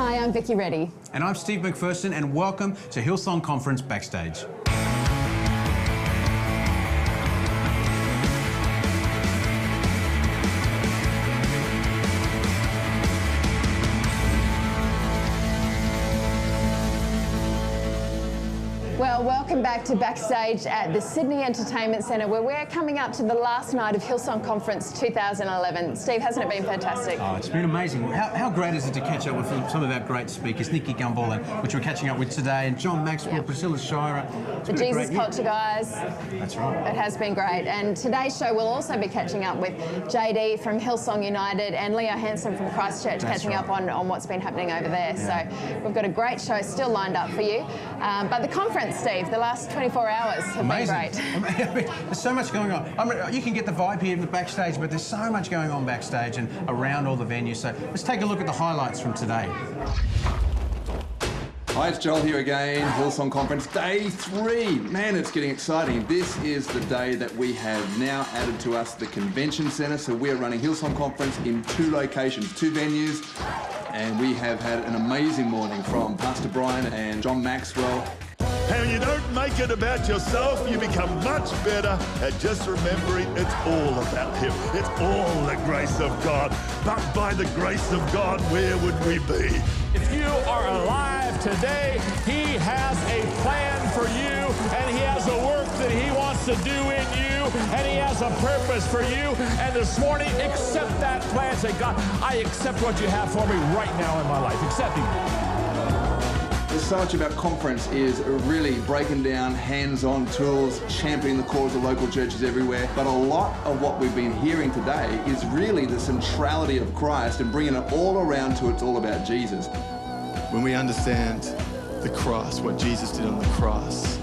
Hi, I'm Vicky Reddy. And I'm Steve McPherson, and welcome to Hillsong Conference Backstage. Well, welcome back to Backstage at the Sydney Entertainment Centre, where we're coming up to the last night of Hillsong Conference 2011. Steve, hasn't it been fantastic? Oh, it's been amazing. How great is it to catch up with some of our great speakers, Nikki Gumbel, which we're catching up with today, and John Maxwell, Priscilla Shira. The Jesus Culture guys. That's right. It has been great. And today's show we'll also be catching up with JD from Hillsong United and Leo Hansen from Christchurch, catching up on what's been happening over there. Yeah. So we've got a great show still lined up for you. But the conference, Steve, the last 24 hours have been great. There's so much going on. You can get the vibe here in the backstage, but there's so much going on backstage and around all the venues. So let's take a look at the highlights from today. Hi, it's Joel here again, Hillsong Conference, day 3. Man, it's getting exciting. This is the day that we have now added to us the convention centre. So we're running Hillsong Conference in 2 locations, 2 venues. And we have had an amazing morning from Pastor Brian and John Maxwell. And you don't make it about yourself, you become much better at just remembering it's all about Him. It's all the grace of God. But by the grace of God, where would we be? If you are alive today, He has a plan for you, and He has a work that He wants to do in you, and He has a purpose for you. And this morning, accept that plan. Say, God, I accept what you have for me right now in my life. Accepting it. There's so much about conference is really breaking down hands-on tools, championing the cause of local churches everywhere. But a lot of what we've been hearing today is really the centrality of Christ and bringing it all around to it's all about Jesus. When we understand the cross, what Jesus did on the cross,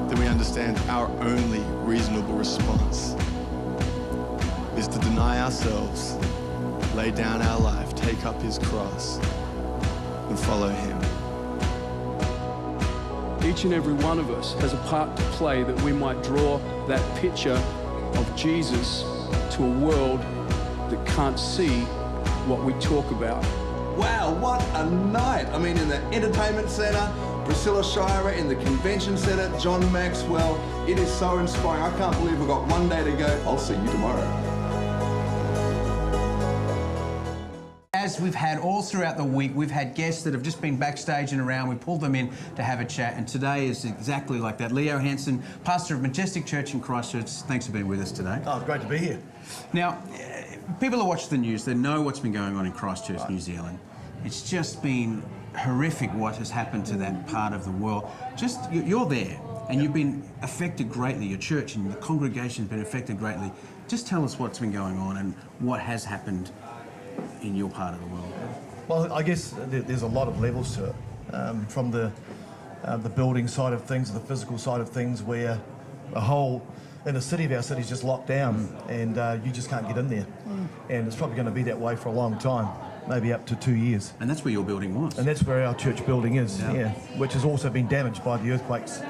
then we understand our only reasonable response is to deny ourselves, lay down our life, take up His cross, and follow Him. Each and every one of us has a part to play that we might draw that picture of Jesus to a world that can't see what we talk about. Wow, what a night! I mean, in the entertainment centre, Priscilla Shira in the convention centre, John Maxwell. It is so inspiring. I can't believe we've got one day to go. I'll see you tomorrow. As we've had all throughout the week, we've had guests that have just been backstage and around. We pulled them in to have a chat, and today is exactly like that. Leo Hansen, pastor of Majestic Church in Christchurch. Thanks for being with us today. Oh, it's great to be here. Now, people who watch the news, they know what's been going on in Christchurch, New Zealand. It's just been horrific what has happened to that part of the world. Just, you're there, and you've been affected greatly. Your church and the congregation has been affected greatly. Just tell us what's been going on and what has happened in your part of the world. Well, I guess there's a lot of levels to it, from the building side of things, the physical side of things, where a whole in the city of our city is just locked down, and you just can't get in there, and it's probably going to be that way for a long time, maybe up to 2 years. And that's where your building was. And that's where our church building is, which has also been damaged by the earthquakes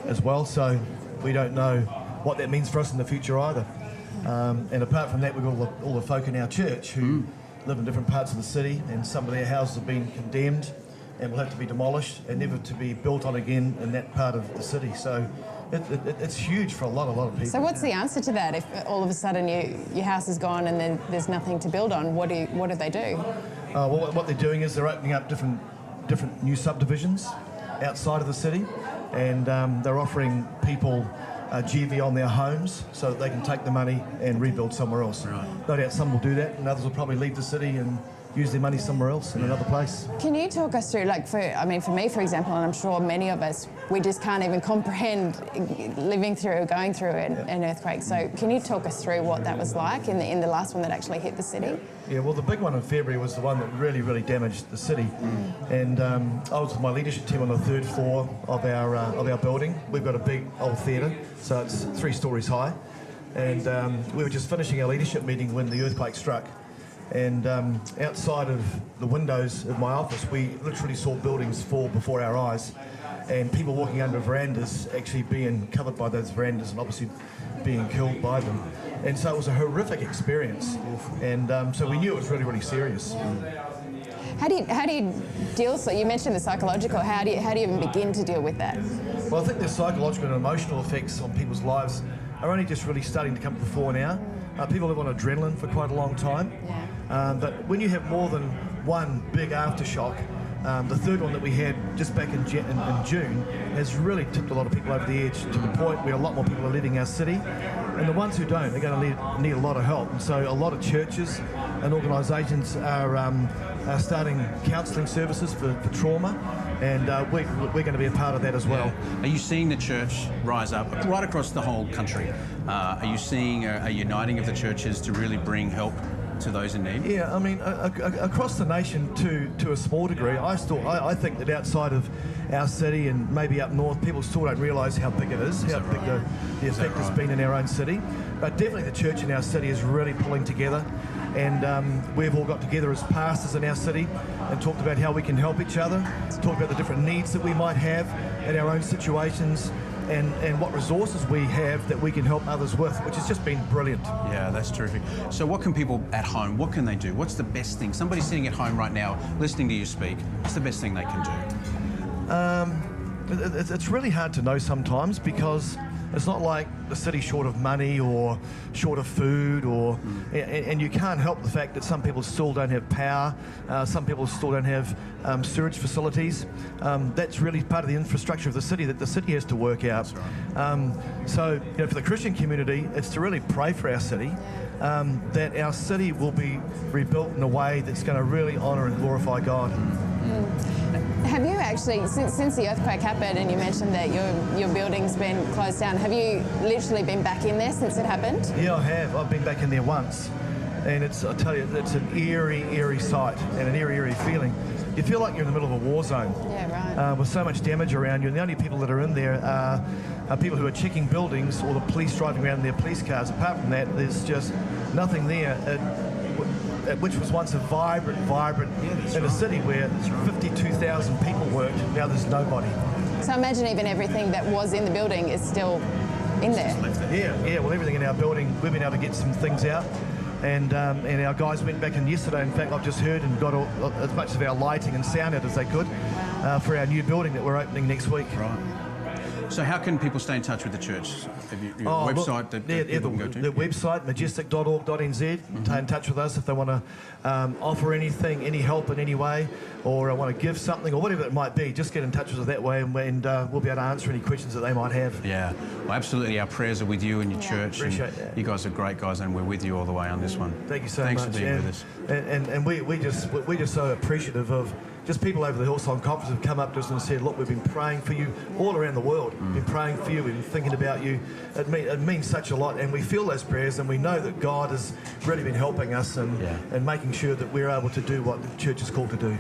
as well. So we don't know what that means for us in the future either. And apart from that, we've got all the folk in our church who live in different parts of the city, and some of their houses have been condemned and will have to be demolished and never to be built on again in that part of the city. So it's huge for a lot of people. So what's the answer to that? If all of a sudden your house is gone and then there's nothing to build on, what do they do? Well, what they're doing is they're opening up different new outside of the city, and they're offering people GV on their homes so that they can take the money and rebuild somewhere else. Right. No doubt some will do that, and others will probably leave the city and use their money somewhere else in another place. Can you talk us through, like, for me, for example, and I'm sure many of us, we just can't even comprehend going through an earthquake. So can you talk us through what that was like in the last one that actually hit the city? Yeah, well, the big one in February was the one that really damaged the city. And I was with my leadership team on the 3rd floor of our building. We've got a big old theatre, so it's 3 stories high. And we were just finishing our leadership meeting when the earthquake struck. And outside of the windows of my office, we literally saw buildings fall before our eyes, and people walking under verandas actually being covered by those verandas and obviously being killed by them. And so it was a horrific experience. And so we knew it was really serious. How do you deal? So you mentioned the psychological. How do you even begin to deal with that? Well, I think the psychological and emotional effects on people's lives are only just really starting to come to the fore now. People live on adrenaline for quite a long time. But when you have more than one big aftershock, the third one that we had just back in June has really tipped a lot of people over the edge to the point where a lot more people are leaving our city. And the ones who don't are going to need a lot of help. And so a lot of churches and organisations are starting counselling services for trauma. And we're going to be a part of that as well. Yeah. Are you seeing the church rise up right across the whole country? Are you seeing a uniting of the churches to really bring help to those in need? Yeah, I mean, across the nation to a small degree. I think that outside of our city and maybe up north, people still don't realise how big it is, how big the effect has been in our own city. But definitely the church in our city is really pulling together. And we've all got together as pastors in our city and talked about how we can help each other, talk about the different needs that we might have in our own situations, and what resources we have that we can help others with, which has just been brilliant. Yeah, that's terrific. So what can people at home, what can they do? What's the best thing? Somebody sitting at home right now listening to you speak, what's the best thing they can do? It's really hard to know sometimes, because it's not like the city's short of money or short of food, and you can't help the fact that some people still don't have power, some people still don't have sewage facilities. That's really part of the infrastructure of the city that the city has to work out. So for the Christian community, it's to really pray for our city, that our city will be rebuilt in a way that's going to really honour and glorify God. Have you actually, since the earthquake happened and you mentioned that your building's been closed down, have you literally been back in there since it happened? Yeah, I have. I've been back in there once. And I tell you, it's an eerie sight and an eerie feeling. You feel like you're in the middle of a war zone. Yeah, right. With so much damage around you. And the only people that are in there are people who are checking buildings or the police driving around in their police cars. Apart from that, there's just nothing there. Which was once a vibrant in a city where 52,000 people worked. Now there's nobody. So imagine even everything that was in the building is still in there. Yeah. Well, everything in our building, we've been able to get some things out. And our guys went back in yesterday. In fact, I've just heard and got as much of our lighting and sound out as they could for our new building that we're opening next week. Right. So how can people stay in touch with the church? Have you your website that people can go to? The website, majestic.org.nz. Stay in touch with us if they want to offer anything, any help in any way, or want to give something, or whatever it might be. Just get in touch with us that way, and we'll be able to answer any questions that they might have. Yeah, well, absolutely. Our prayers are with you and your church. Appreciate that. You guys are great guys, and we're with you all the way on this one. Thank you so Thanks much. for being with us. And we're just so appreciative of just people over the Hillsong conference have come up to us and said, look, we've been praying for you all around the world. We've been praying for you, we've been thinking about you. It means such a lot, and we feel those prayers, and we know that God has really been helping us and making sure that we're able to do what the church is called to do.